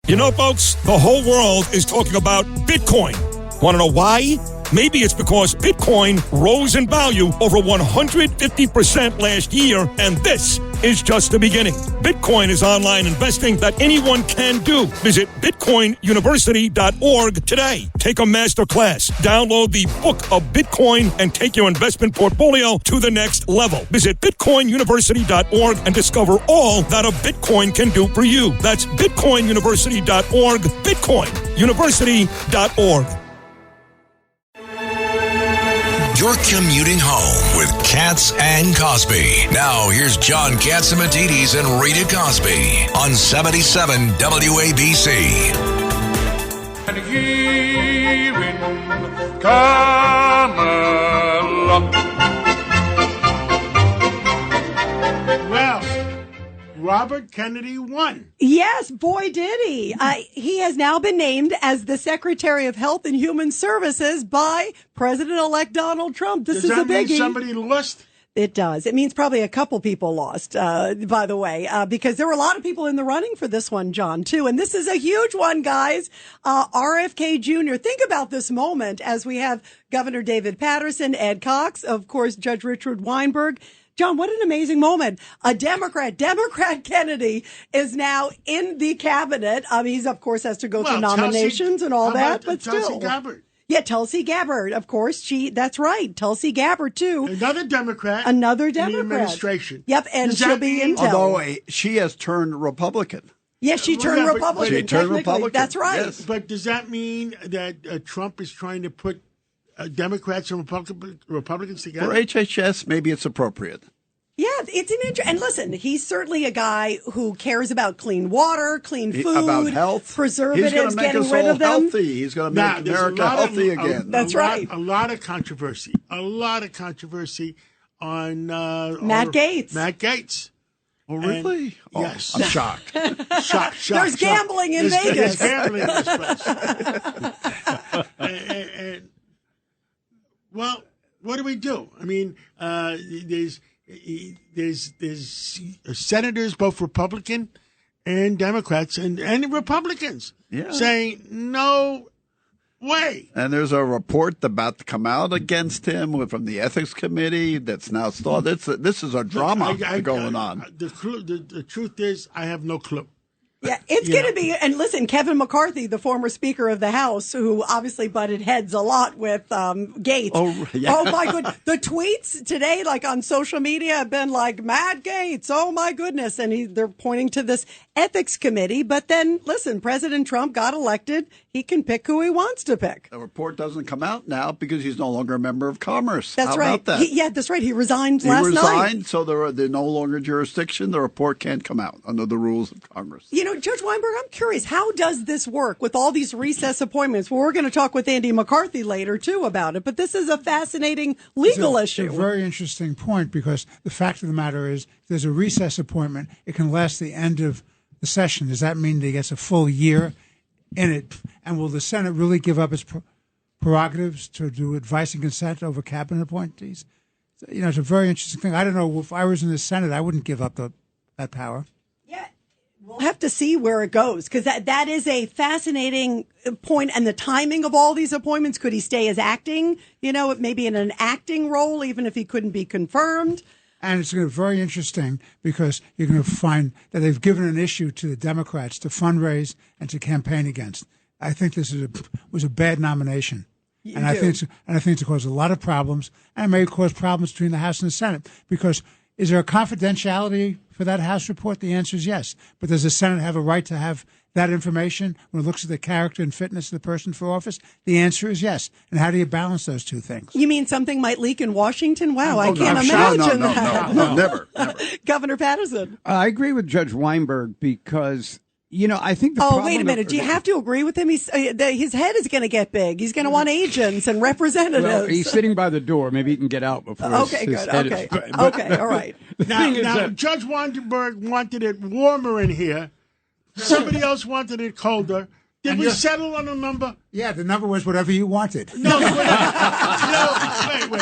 You know, folks, the whole world is talking about Bitcoin. Want to know why? Maybe it's because Bitcoin rose in value over 150% last year, and this is just the beginning. Bitcoin is online investing that anyone can do. Visit bitcoinuniversity.org today. Take a master class. Download the Book of Bitcoin and take your investment portfolio to the next level. Visit bitcoinuniversity.org and discover all that a Bitcoin can do for you. That's bitcoinuniversity.org, bitcoinuniversity.org. You're commuting home with Katz and Cosby. Now, here's John Catsimatidis and Rita Cosby on 77 WABC. And here in Camelot. Well, Robert Kennedy won. Yes, boy, did he. He has now been named as the Secretary of Health and Human Services by President-elect Donald Trump. This is a biggie. Does that mean somebody lost? It does. It means probably a couple people lost, by the way, because there were a lot of people in the running for this one, John, too. And this is a huge one, guys. RFK Jr. Think about this moment as we have Governor David Paterson, Ed Cox, of course, Judge Richard Weinberg. John, what an amazing moment. A Democrat Kennedy, is now in the cabinet. He's, of course, has to go through nominations and all that, but still. Tulsi Gabbard. Yeah, Tulsi Gabbard, of course. That's right. Tulsi Gabbard, too. Another Democrat. In the administration. Yep, and she'll be in town. Although she has turned Republican. Yes, she turned Republican. She turned Republican. That's right. Yes. But does that mean that Trump is trying to put Democrats and Republicans together? For HHS, maybe it's appropriate. Yeah, it's an and listen, he's certainly a guy who cares about clean water, clean food, about health, preservatives, getting rid of them. Healthy. He's going to make America healthy again. That's right. A lot of controversy on Matt Gaetz. Matt Gaetz. Oh, really? Yes. I'm shocked. Shocked. There's gambling in Vegas. There's gambling in this place. Well, what do we do? I mean, there's senators, both Republican and Democrats, and Republicans saying no way. And there's a report about to come out against him from the ethics committee that's now started. This is a drama going on. The truth is, I have no clue. Yeah, it's going to be, and listen, Kevin McCarthy, the former Speaker of the House, who obviously butted heads a lot with Gaetz. Oh, my goodness. The tweets today, like on social media, have been like, Matt Gaetz, oh, my goodness. And they're pointing to this ethics committee. But then, listen, President Trump got elected. He can pick who he wants to pick. The report doesn't come out now because he's no longer a member of Commerce. That's How right. about that? That's right. He resigned last night. He resigned, so they're no longer jurisdiction. The report can't come out under the rules of Congress. You know, Judge Weinberg, I'm curious, how does this work with all these recess appointments? Well, we're going to talk with Andy McCarthy later, too, about it. But this is a fascinating legal issue. It's a very interesting point because the fact of the matter is there's a recess appointment. It can last the end of the session. Does that mean that he gets a full year in it? And will the Senate really give up its prerogatives to do advice and consent over cabinet appointees? You know, it's a very interesting thing. I don't know. If I was in the Senate, I wouldn't give up that power. Yeah. We'll have to see where it goes, because that is a fascinating point. And the timing of all these appointments, could he stay as acting, maybe in an acting role, even if he couldn't be confirmed? And it's going to be very interesting because you're going to find that they've given an issue to the Democrats to fundraise and to campaign against. I think this was a bad nomination. I think it's caused a lot of problems, and it may cause problems between the House and the Senate. Because is there a confidentiality for that House report? The answer is yes. But does the Senate have a right to have that information when it looks at the character and fitness of the person for office? The answer is yes. And how do you balance those two things? You mean something might leak in Washington? Wow, I can't imagine that. No, never. Governor Paterson. I agree with Judge Weinberg because, I think the problem... Oh, wait a minute. Do you have to agree with him? His head is going to get big. He's going to want agents and representatives. Well, he's sitting by the door. Maybe he can get out before his head is... Okay, all right. Now, Judge Weinberg wanted it warmer in here. Somebody else wanted it colder. Did we settle on a number? Yeah, the number was whatever you wanted. No, wait.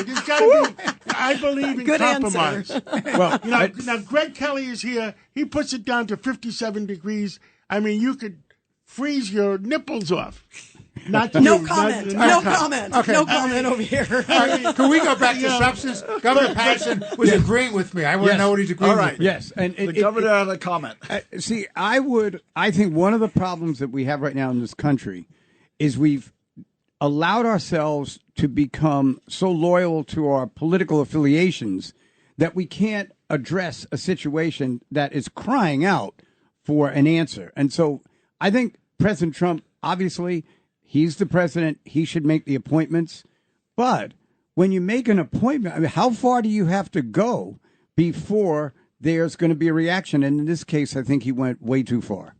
There's got to be. I believe in good compromise. Answer. Well, now Greg Kelly is here. He puts it down to 57 degrees. I mean, you could freeze your nipples off. Not No you, comment. not- No comment. Okay. No comment over here. All right, can we go back to substance? Governor Paterson was agreeing with me. I want to know what he's agreeing All right. with. Yes, and The governor had a comment. see, I think one of the problems that we have right now in this country is we've allowed ourselves to become so loyal to our political affiliations that we can't address a situation that is crying out for an answer. And so I think President Trump, obviously, he's the president. He should make the appointments. But when you make an appointment, I mean, how far do you have to go before there's going to be a reaction? And in this case, I think he went way too far.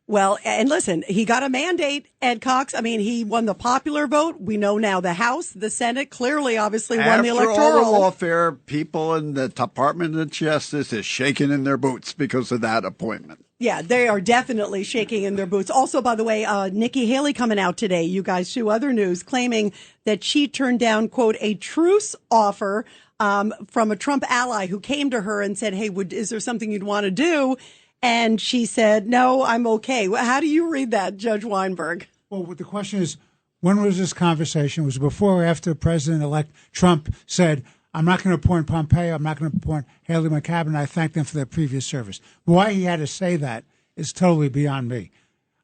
Well, and listen, he got a mandate, Ed Cox. I mean, he won the popular vote. We know now the House, the Senate, clearly, obviously, won the electoral. After all the lawfare, people in the Department of Justice is shaking in their boots because of that appointment. Yeah, they are definitely shaking in their boots. Also, by the way, Nikki Haley coming out today, you guys, to other news, claiming that she turned down, quote, a truce offer from a Trump ally who came to her and said, hey, is there something you'd want to do? And she said, no, I'm okay. How do you read that, Judge Weinberg? Well, the question is, when was this conversation? Was it before or after President-elect Trump said, I'm not going to appoint Pompeo, I'm not going to appoint Haley to my cabinet, I thank them for their previous service? Why he had to say that is totally beyond me.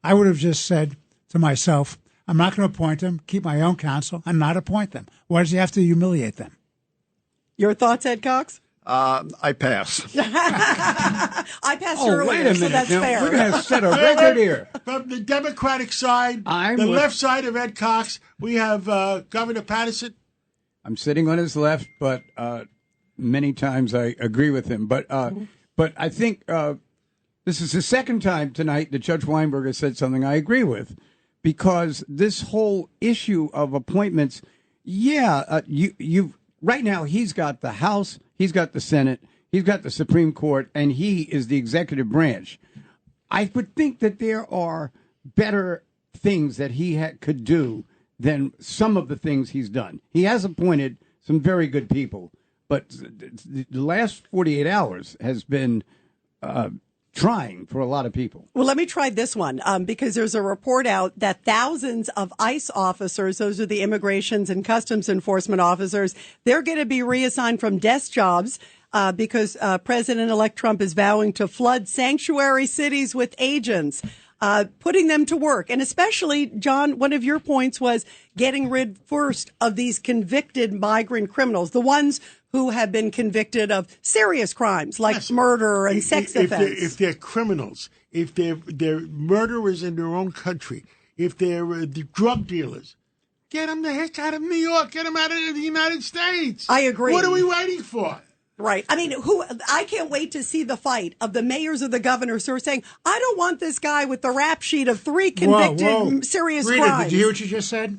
I would have just said to myself, I'm not going to appoint them, keep my own counsel, and not appoint them. Why does he have to humiliate them? Your thoughts, Ed Cox? I pass. I passed Wait a earlier, minute. so that's Now, fair. we're going to set a record here. From the Democratic side, the left side of Ed Cox, we have Governor Paterson. I'm sitting on his left, but many times I agree with him. But I think this is the second time tonight that Judge Weinberg has said something I agree with, because this whole issue of appointments, right now he's got the House, he's got the Senate, he's got the Supreme Court, and he is the executive branch. I would think that there are better things that he could do than some of the things he's done. He has appointed some very good people, but the last 48 hours has been trying for a lot of people. Well, let me try this one, because there's a report out that thousands of ICE officers, those are the immigrations and customs enforcement officers, they're going to be reassigned from desk jobs because President-elect Trump is vowing to flood sanctuary cities with agents, putting them to work. And especially, John, one of your points was getting rid first of these convicted migrant criminals, the ones who have been convicted of serious crimes like murder and sex offense. If they're criminals, if they're murderers in their own country, if they're the drug dealers, get them the heck out of New York. Get them out of the United States. I agree. What are we waiting for? Right. I mean, I can't wait to see the fight of the mayors or the governors who are saying, I don't want this guy with the rap sheet of 3 convicted serious Rita, crimes. did you hear what you just said?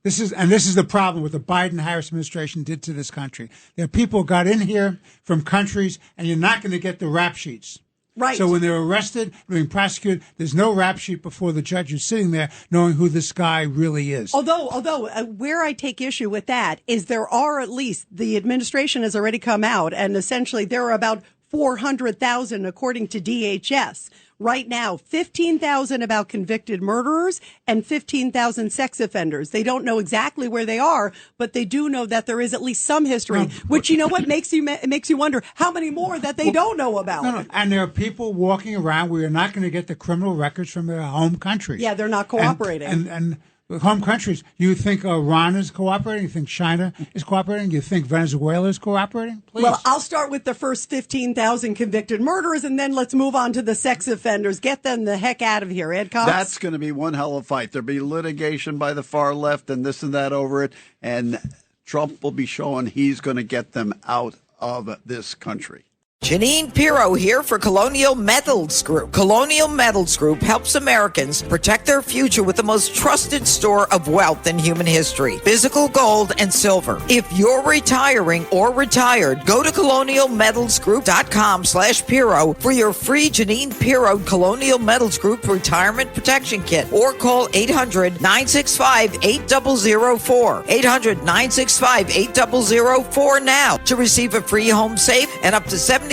This is the problem with the Biden-Harris administration did to this country. There are people who got in here from countries, and you're not going to get the rap sheets. Right. So when they're arrested, being prosecuted, there's no rap sheet before the judge who's sitting there knowing who this guy really is. Although where I take issue with that is there are at least, the administration has already come out, and essentially there are about 400,000 according to DHS. Right now, 15,000 about convicted murderers and 15,000 sex offenders. They don't know exactly where they are, but they do know that there is at least some history, which, you know what, makes you wonder how many more that they don't know about. No. And there are people walking around where you're not going to get the criminal records from their home countries. Yeah, they're not cooperating. And home countries, you think Iran is cooperating? You think China is cooperating? You think Venezuela is cooperating? Please. Well, I'll start with the first 15,000 convicted murderers, and then let's move on to the sex offenders. Get them the heck out of here, Ed Cox. That's going to be one hell of a fight. There'll be litigation by the far left and this and that over it, and Trump will be showing he's going to get them out of this country. Janine Pirro here for Colonial Metals Group. Colonial Metals Group helps Americans protect their future with the most trusted store of wealth in human history, physical gold and silver. If you're retiring or retired, go to colonialmetalsgroup.com/Pirro for your free Janine Pirro Colonial Metals Group Retirement Protection Kit, or call 800-965-8004. 800-965-8004 now to receive a free home safe and up to $7,500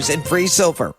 in free silver.